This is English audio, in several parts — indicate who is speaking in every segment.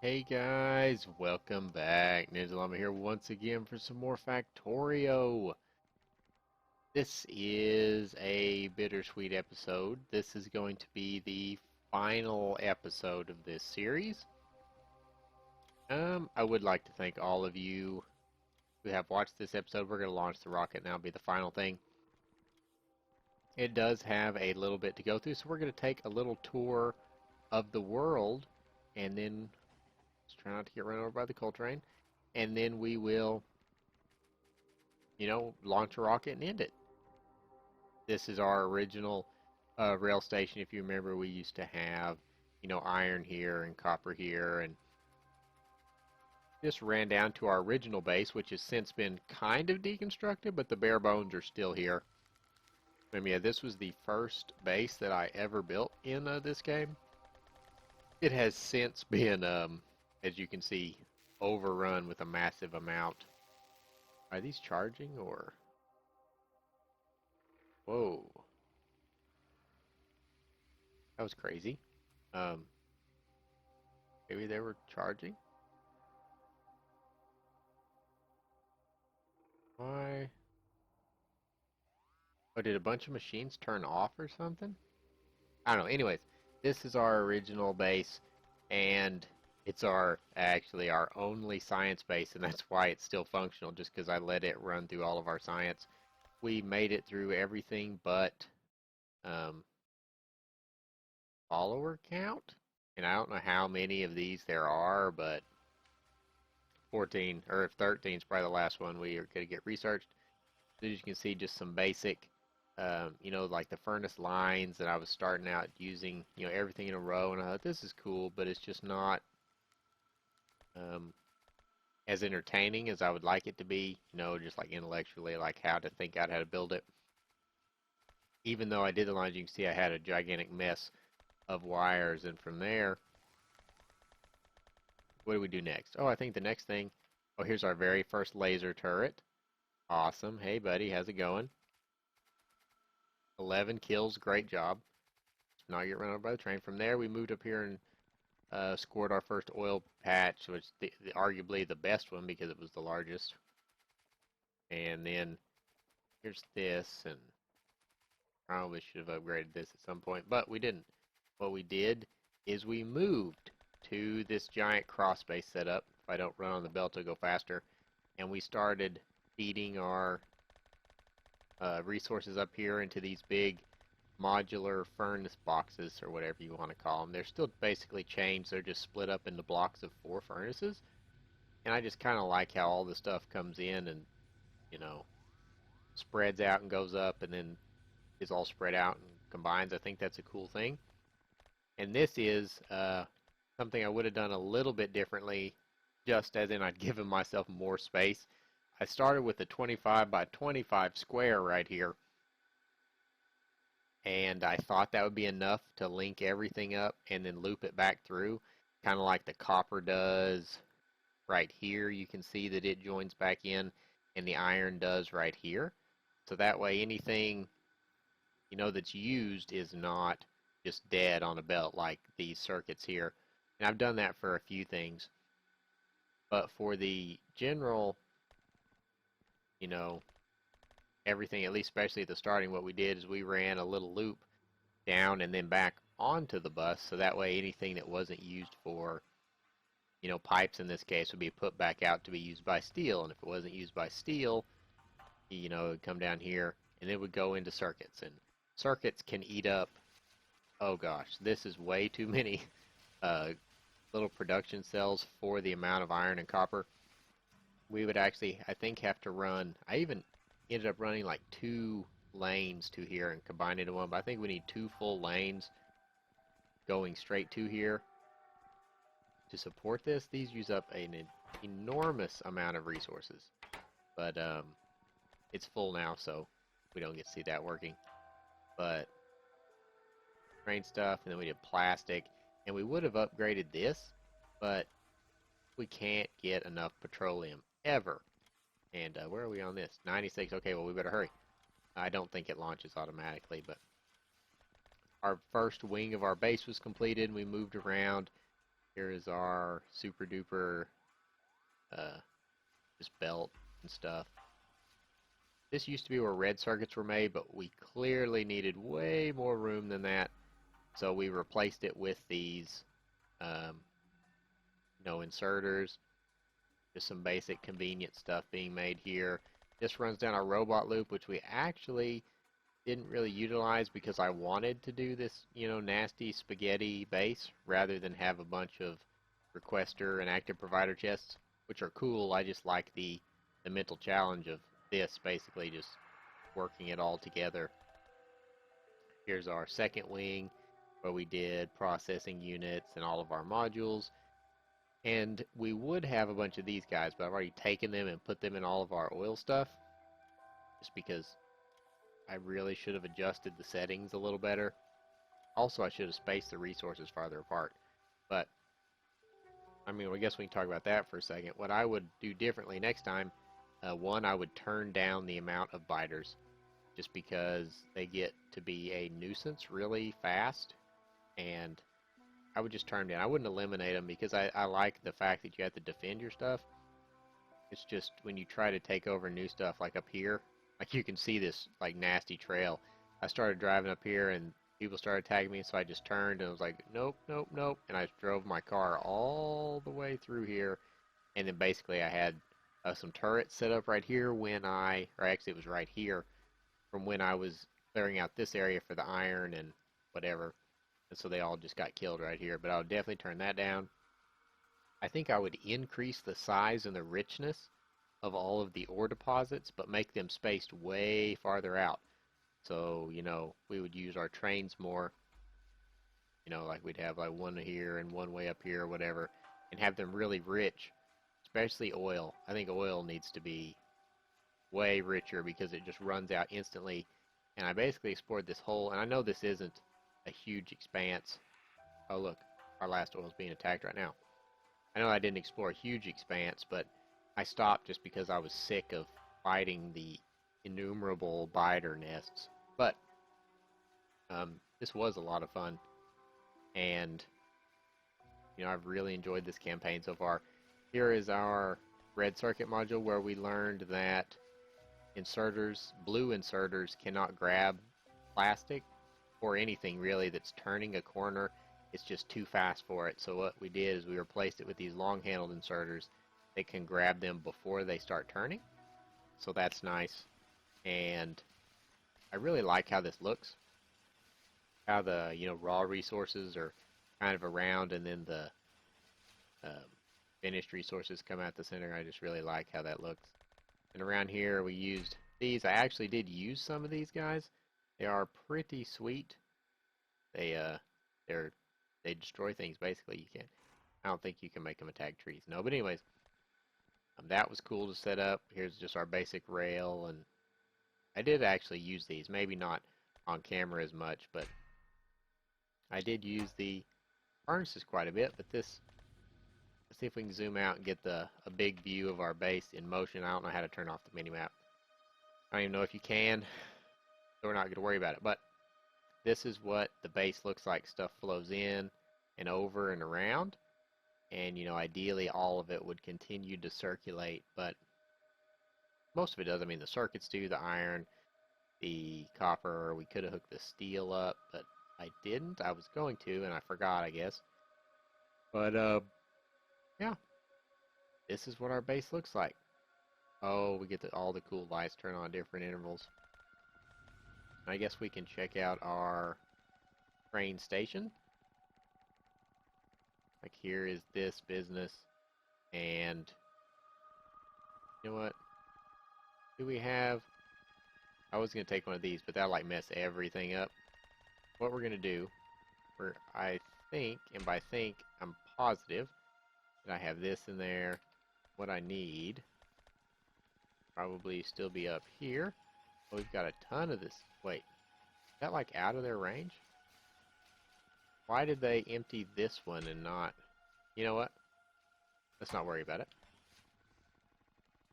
Speaker 1: Hey guys, welcome back. Ninja Llama here once again for some more Factorio. This is a bittersweet episode. This is going to be the final episode of this series. I would like to thank all of you who have watched this episode. We're going to launch the rocket and that'll be the final thing. It does have a little bit to go through, so we're going to take a little tour of the world and then let's try not to get run over by the coal train. And then we will launch a rocket and end it. This is our original rail station. If you remember, we used to have, iron here and copper here, and this ran down to our original base, which has since been kind of deconstructed, but the bare bones are still here. And yeah, this was the first base that I ever built in this game. It has since been, as you can see, overrun with a massive amount. Are these charging or? Whoa. That was crazy. Um, Maybe they were charging? Why? Oh, did a bunch of machines turn off or something? I don't know. Anyways, this is our original base, and it's actually our only science base, and that's why it's still functional, just because I let it run through all of our science. We made it through everything but um, follower count, and I don't know how many of these there are, but 14 or if 13 is probably the last one we are going to get researched. As you can see, just some basic, like the furnace lines that I was starting out using, everything in a row, and I thought this is cool, but it's just not um, as entertaining as I would like it to be, just like intellectually, like how to think out how to build it. Even though I did the lines, you can see I had a gigantic mess of wires, and from there, what do we do next? Oh, I think the next thing, oh, here's our very first laser turret. Awesome. Hey, buddy, how's it going? 11 kills, great job. Not get run over by the train. From there, we moved up here and scored our first oil patch, which arguably the best one because it was the largest. And then here's this, and probably should have upgraded this at some point, but we didn't. What we did is we moved to this giant cross base setup. If I don't run on the belt, it'll go faster. And we started feeding our resources up here into these big modular furnace boxes or whatever you want to call them. They're still basically chains. They're just split up into blocks of 4 furnaces. And I just kind of like how all the stuff comes in and, you know, spreads out and goes up and then is all spread out and combines. I think that's a cool thing. And this is something I would have done a little bit differently, just as in I'd given myself more space. I started with a 25 by 25 square right here, and I thought that would be enough to link everything up and then loop it back through, kind of like the copper does right here. You can see that it joins back in, and the iron does right here. So that way anything, that's used is not just dead on a belt like these circuits here. And I've done that for a few things. But for the general, you know, everything, at least especially at the starting, what we did is we ran a little loop down and then back onto the bus, so that way anything that wasn't used for, pipes in this case would be put back out to be used by steel, and if it wasn't used by steel, it would come down here and it would go into circuits, and circuits can eat up, oh gosh, this is way too many uh, little production cells for the amount of iron and copper. We would actually, I think, have to run, I even ended up running like 2 lanes to here and combine it into one, but I think we need 2 full lanes going straight to here to support this. These use up an enormous amount of resources, but it's full now, so we don't get to see that working. But train stuff, and then we did plastic, and we would have upgraded this, but we can't get enough petroleum ever. And where are we on this? 96. Okay, well, we better hurry. I don't think it launches automatically, but our first wing of our base was completed, and we moved around. Here is our super duper uh, just belt and stuff. This used to be where red circuits were made, but we clearly needed way more room than that. So we replaced it with these, um, inserters. Just some basic convenient stuff being made here. This runs down our robot loop, which we actually didn't really utilize because I wanted to do this, nasty spaghetti base rather than have a bunch of requester and active provider chests, which are cool. I just like the mental challenge of this, basically just working it all together. Here's our second wing where we did processing units and all of our modules. And we would have a bunch of these guys, but I've already taken them and put them in all of our oil stuff just because I really should have adjusted the settings a little better. Also, I should have spaced the resources farther apart. But, I guess we can talk about that for a second. What I would do differently next time, one, I would turn down the amount of biters just because they get to be a nuisance really fast. And I would just turn them down. I wouldn't eliminate them because I like the fact that you have to defend your stuff. It's just when you try to take over new stuff, like up here, like you can see this like nasty trail. I started driving up here and people started tagging me, so I just turned and was like, nope, nope, nope, and I drove my car all the way through here, and then basically I had some turrets set up right here or actually it was right here from when I was clearing out this area for the iron and whatever, and so they all just got killed right here. But I would definitely turn that down. I think I would increase the size and the richness of all of the ore deposits, but make them spaced way farther out. So, we would use our trains more, like we'd have like one here and one way up here or whatever, and have them really rich, especially oil. I think oil needs to be way richer because it just runs out instantly. And I basically explored this whole, and I know this isn't a huge expanse. Oh, look, our last oil is being attacked right now. I know I didn't explore a huge expanse, but I stopped just because I was sick of fighting the innumerable biter nests. But this was a lot of fun, and I've really enjoyed this campaign so far. Here is our red circuit module where we learned that blue inserters cannot grab plastic or anything really that's turning a corner. It's just too fast for it. So what we did is we replaced it with these long-handled inserters that can grab them before they start turning. So that's nice. And I really like how this looks. How the, raw resources are kind of around and then the um, finished resources come out the center. I just really like how that looks. And around here we used these. I actually did use some of these guys. They are pretty sweet. They destroy things basically. I don't think you can make them attack trees. No, but anyways, that was cool to set up. Here's just our basic rail, and I did actually use these. Maybe not on camera as much, but I did use the harnesses quite a bit. But let's see if we can zoom out and get a big view of our base in motion. I don't know how to turn off the mini map. I don't even know if you can, so we're not going to worry about it. But this is what the base looks like. Stuff flows in and over and around. And, ideally all of it would continue to circulate, but most of it does. The circuits do, the iron, the copper. We could have hooked the steel up, but I didn't. I was going to, and I forgot, I guess. But, yeah. This is what our base looks like. Oh, we get all the cool lights turn on at different intervals. I guess we can check out our train station. Like here is this business, and you know what? Do we have? I was gonna take one of these, but that'll like mess everything up. What we're gonna do, I think, and by think I'm positive that I have this in there. What I need probably still be up here. Oh, we've got a ton of this. Wait, is that like out of their range? Why did they empty this one and not? You know what? Let's not worry about it.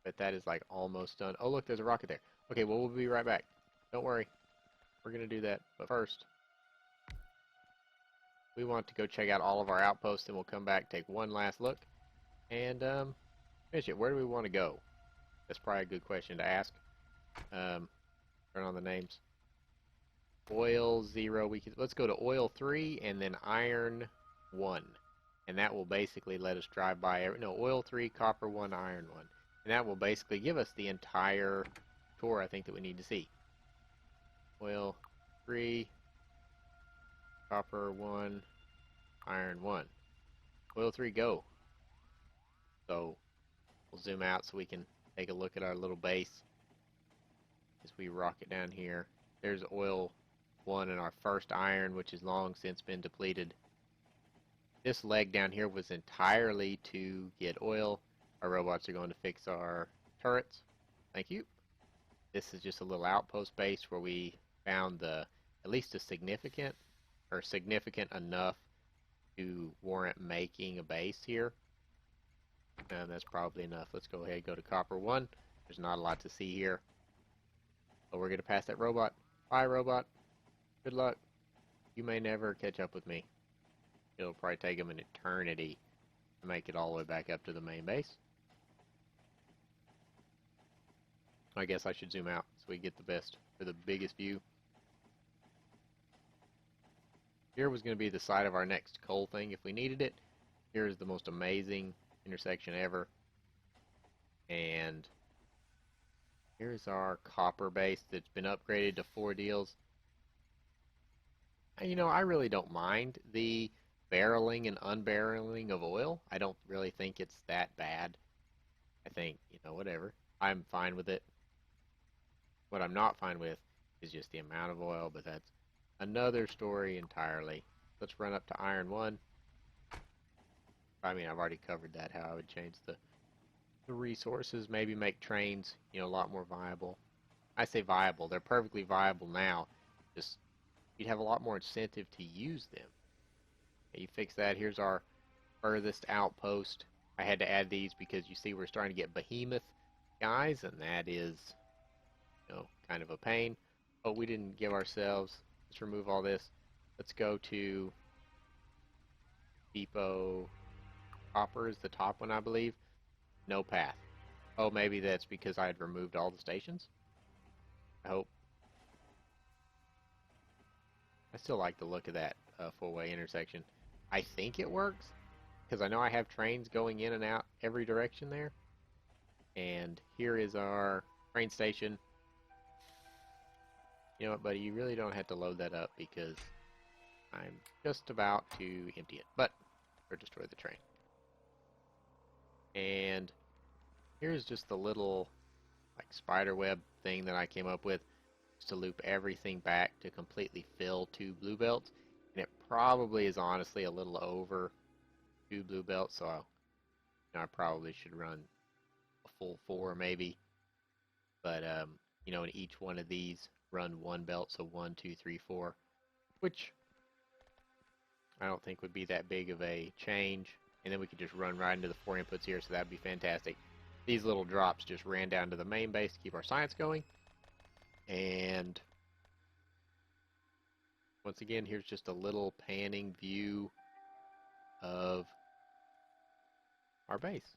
Speaker 1: But that is like almost done. Oh, look, there's a rocket there. Okay, well, we'll be right back. Don't worry. We're going to do that. But first, we want to go check out all of our outposts, and we'll come back, take one last look, and finish it. Where do we want to go? That's probably a good question to ask. Turn on the names. Oil 0. Let's go to oil 3 and then iron 1, and that will basically let us drive by. Oil 3, copper 1, iron 1, and that will basically give us the entire tour I think that we need to see. Oil 3, copper 1, iron 1. Oil 3, go. So we'll zoom out so we can take a look at our little base as we rock it down here. There's oil 1 and our first iron, which has long since been depleted. This leg down here was entirely to get oil. Our robots are going to fix our turrets. Thank you. This is just a little outpost base where we found at least a significant enough to warrant making a base here. And that's probably enough. Let's go ahead and go to copper 1. There's not a lot to see here. But we're going to pass that robot. Bye, robot. Good luck. You may never catch up with me. It'll probably take them an eternity to make it all the way back up to the main base. I guess I should zoom out so we get the biggest view. Here was going to be the site of our next coal thing if we needed it. Here is the most amazing intersection ever. And here's our copper base that's been upgraded to 4 deals. I really don't mind the barreling and unbarreling of oil. I don't really think it's that bad. I think, whatever. I'm fine with it. What I'm not fine with is just the amount of oil, but that's another story entirely. Let's run up to iron 1. I've already covered that, how I would change the resources, maybe make trains, a lot more viable. I say viable, they're perfectly viable now. Just, you'd have a lot more incentive to use them. Okay, you fix that. Here's our furthest outpost. I had to add these because you see we're starting to get behemoth guys, and that is, kind of a pain. But we didn't give ourselves. Let's remove all this. Let's go to depot. Copper is the top one, I believe. No path. Oh, maybe that's because I had removed all the stations. I hope. I still like the look of that four-way intersection. I think it works because I know I have trains going in and out every direction there. And here is our train station. You know what, buddy? You really don't have to load that up because I'm just about to empty it, or destroy the train. And here's just the little spider web thing that I came up with just to loop everything back to completely fill 2 blue belts. And it probably is honestly a little over 2 blue belts, so I probably should run a full 4 maybe. But in each one of these run 1 belt, so 1, 2, 3, 4, which I don't think would be that big of a change. And then we could just run right into the 4 inputs here, so that'd be fantastic. These little drops just ran down to the main base to keep our science going. And once again, here's just a little panning view of our base.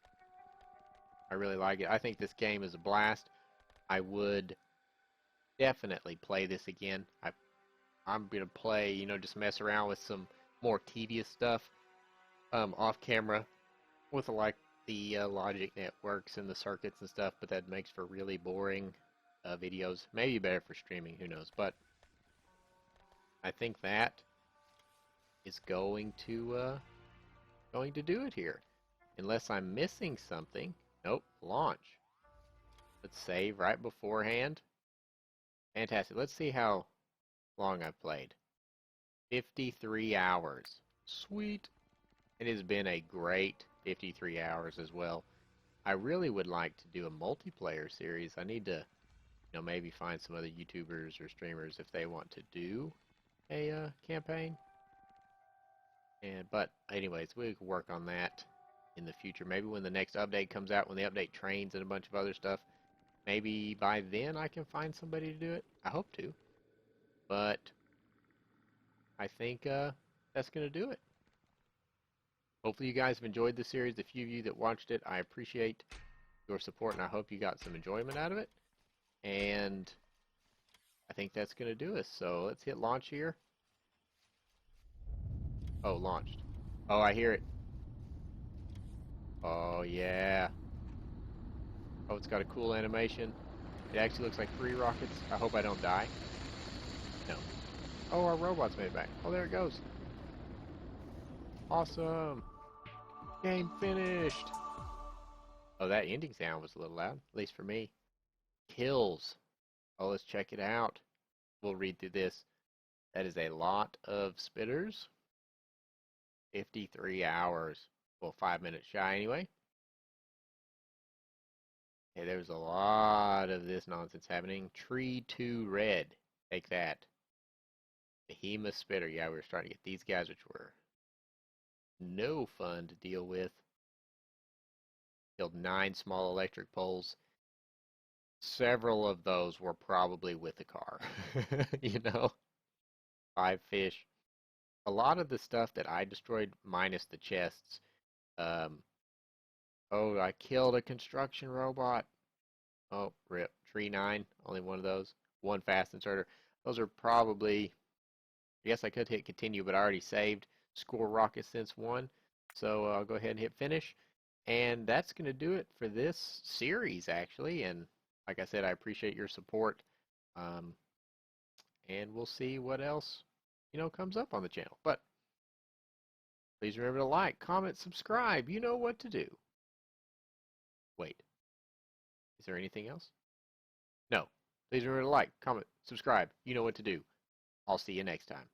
Speaker 1: I really like it. I think this game is a blast. I would definitely play this again. I'm going to play, just mess around with some more tedious stuff off camera with the logic networks and the circuits and stuff, but that makes for really boring videos. Maybe better for streaming, who knows. But I think that is going to do it here. Unless I'm missing something. Nope, launch. Let's save right beforehand. Fantastic. Let's see how long I've played. 53 hours. Sweet. It has been a great 53 hours as well. I really would like to do a multiplayer series. I need to, maybe find some other YouTubers or streamers if they want to do a campaign. But anyways, we can work on that in the future. Maybe when the next update comes out, when the update trains and a bunch of other stuff, maybe by then I can find somebody to do it. I hope to. But I think that's going to do it. Hopefully you guys have enjoyed the series. The few of you that watched it, I appreciate your support, and I hope you got some enjoyment out of it. And I think that's going to do us. So let's hit launch here. Oh, launched. Oh, I hear it. Oh, yeah. Oh, it's got a cool animation. It actually looks like 3 rockets. I hope I don't die. No. Oh, our robot's made it back. Oh, there it goes. Awesome. Game finished. Oh, that ending sound was a little loud, at least for me. Kills. Oh, let's check it out. We'll read through this. That is a lot of spitters. 53 hours. Well, 5 minutes shy anyway. Hey, there's a lot of this nonsense happening. Tree 2 red. Take that. Behemoth spitter. Yeah, we were starting to get these guys, which were no fun to deal with. Killed 9 small electric poles. Several of those were probably with the car. You know? 5 fish. A lot of the stuff that I destroyed, minus the chests. Um, oh, I killed a construction robot. Oh, rip. Tree 9, only one of those. 1 fast inserter. Those are probably, I guess I could hit continue, but I already saved score rocket since 1. So I'll go ahead and hit finish. And that's going to do it for this series, actually. And like I said, I appreciate your support. Um, and we'll see what else, comes up on the channel. But please remember to like, comment, subscribe. You know what to do. Wait, is there anything else? No. Please remember to like, comment, subscribe. You know what to do. I'll see you next time.